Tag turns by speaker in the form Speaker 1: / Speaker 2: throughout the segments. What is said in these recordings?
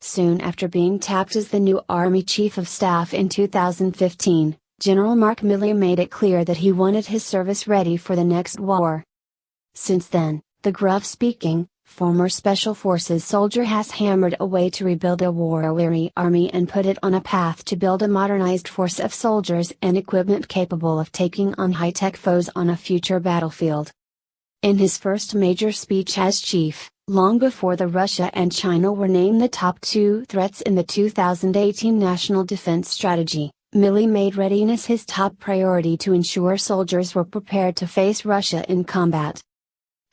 Speaker 1: Soon after being tapped as the new Army Chief of Staff in 2015, General Mark Milley made it clear that he wanted his service ready for the next war. Since then, the gruff-speaking, former Special Forces soldier has hammered away to rebuild a war-weary army and put it on a path to build a modernized force of soldiers and equipment capable of taking on high-tech foes on a future battlefield. In his first major speech as chief, long before the Russia and China were named the top two threats in the 2018 National Defense Strategy, Milley made readiness his top priority to ensure soldiers were prepared to face Russia in combat.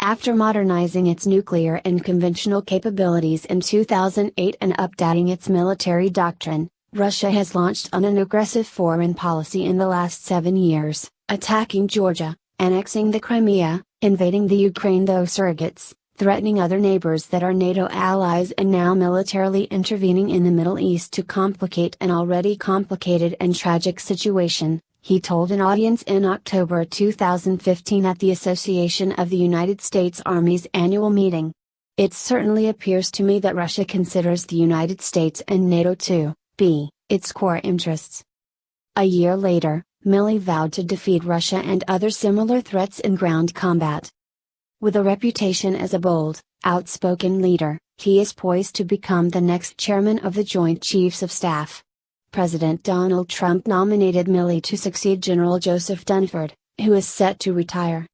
Speaker 1: After modernizing its nuclear and conventional capabilities in 2008 and updating its military doctrine, Russia has launched on an aggressive foreign policy in the last 7 years, attacking Georgia, annexing the Crimea, invading the Ukraine through surrogates, threatening other neighbors that are NATO allies, and now militarily intervening in the Middle East to complicate an already complicated and tragic situation, he told an audience in October 2015 at the Association of the United States Army's annual meeting. It certainly appears to me that Russia considers the United States and NATO to be its core interests. A year later, Milley vowed to defeat Russia and other similar threats in ground combat. With a reputation as a bold, outspoken leader, he is poised to become the next chairman of the Joint Chiefs of Staff. President Donald Trump nominated Milley to succeed General Joseph Dunford, who is set to retire.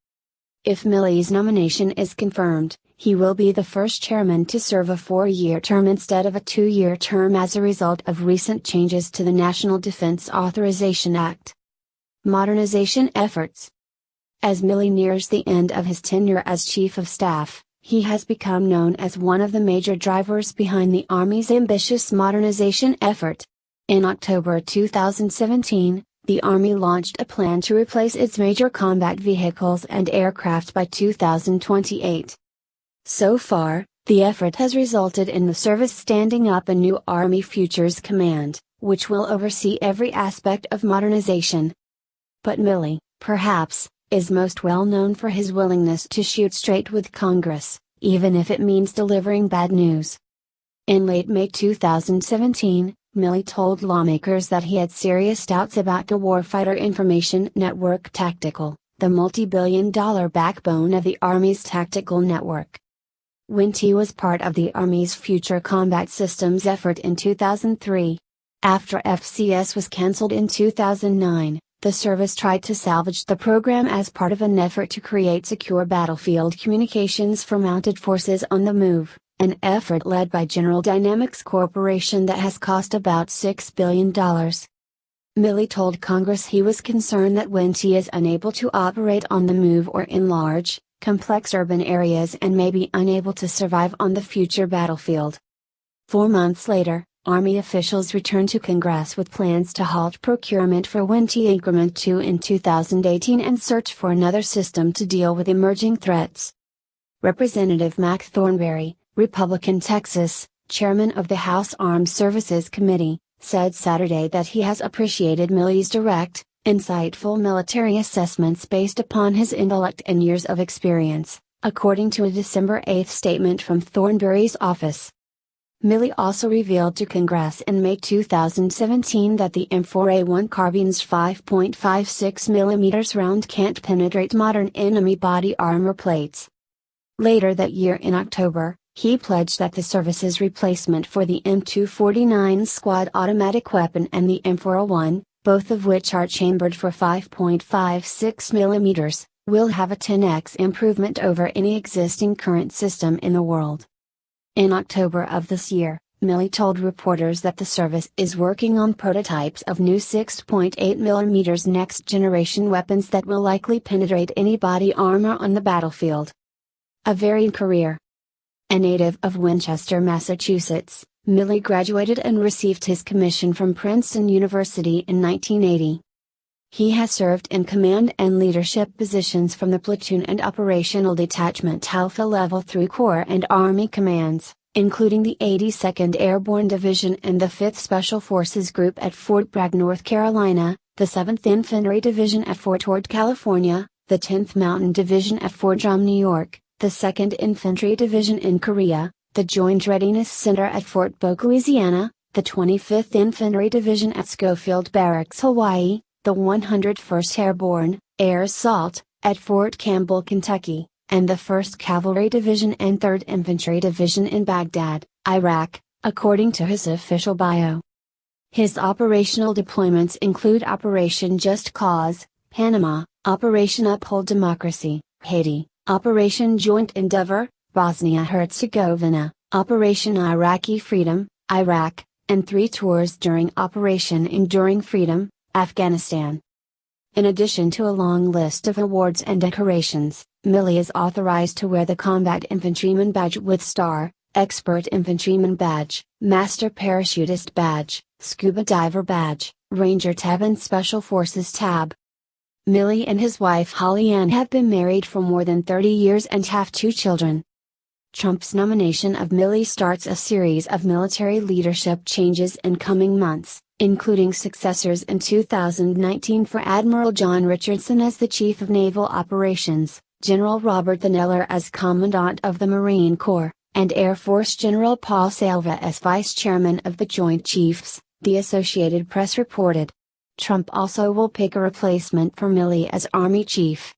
Speaker 1: If Milley's nomination is confirmed, he will be the first chairman to serve a 4-year term instead of a 2-year term as a result of recent changes to the National Defense Authorization Act. Modernization efforts. As Milley nears the end of his tenure as Chief of Staff, he has become known as one of the major drivers behind the Army's ambitious modernization effort. In October 2017, the Army launched a plan to replace its major combat vehicles and aircraft by 2028. So far, the effort has resulted in the service standing up a new Army Futures Command, which will oversee every aspect of modernization. But Milley, perhaps, is most well known for his willingness to shoot straight with Congress, even if it means delivering bad news. In late May 2017, Milley told lawmakers that he had serious doubts about the Warfighter Information Network Tactical, the multi-billion-dollar backbone of the Army's tactical network. When he was part of the Army's Future Combat Systems effort in 2003. After FCS was cancelled in 2009, the service tried to salvage the program as part of an effort to create secure battlefield communications for mounted forces on the move, an effort led by General Dynamics Corporation that has cost about $6 billion. Milley told Congress he was concerned that when he is unable to operate on the move or in large, complex urban areas and may be unable to survive on the future battlefield. 4 months later, Army officials returned to Congress with plans to halt procurement for WNT Increment 2 in 2018 and search for another system to deal with emerging threats. Representative Mac Thornberry, Republican Texas, chairman of the House Armed Services Committee, said Saturday that he has appreciated Milley's direct, insightful military assessments based upon his intellect and years of experience, according to a December 8 statement from Thornberry's office. Milley also revealed to Congress in May 2017 that the M4A1 carbine's 5.56 mm round can't penetrate modern enemy body armor plates. Later that year in October, he pledged that the service's replacement for the M249 squad automatic weapon and the M401, both of which are chambered for 5.56 mm, will have a 10x improvement over any existing current system in the world. In October of this year, Milley told reporters that the service is working on prototypes of new 6.8 mm next-generation weapons that will likely penetrate any body armor on the battlefield. A varied career. A native of Winchester, Massachusetts, Milley graduated and received his commission from Princeton University in 1980. He has served in command and leadership positions from the platoon and operational detachment alpha level through Corps and Army commands, including the 82nd Airborne Division and the 5th Special Forces Group at Fort Bragg, North Carolina, the 7th Infantry Division at Fort Ord, California, the 10th Mountain Division at Fort Drum, New York, the 2nd Infantry Division in Korea, the Joint Readiness Center at Fort Polk, Louisiana, the 25th Infantry Division at Schofield Barracks, Hawaii, the 101st Airborne, Air Assault, at Fort Campbell, Kentucky, and the 1st Cavalry Division and 3rd Infantry Division in Baghdad, Iraq, according to his official bio. His operational deployments include Operation Just Cause, Panama, Operation Uphold Democracy, Haiti, Operation Joint Endeavor, Bosnia-Herzegovina, Operation Iraqi Freedom, Iraq, and 3 tours during Operation Enduring Freedom, Afghanistan. In addition to a long list of awards and decorations, Milley is authorized to wear the Combat Infantryman Badge with Star, Expert Infantryman Badge, Master Parachutist Badge, Scuba Diver Badge, Ranger Tab and Special Forces Tab. Milley and his wife Holly Ann have been married for more than 30 years and have 2 children. Trump's nomination of Milley starts a series of military leadership changes in coming months, including successors in 2019 for Admiral John Richardson as the Chief of Naval Operations, General Robert Neller as Commandant of the Marine Corps, and Air Force General Paul Salva as Vice Chairman of the Joint Chiefs, the Associated Press reported. Trump also will pick a replacement for Milley as Army Chief.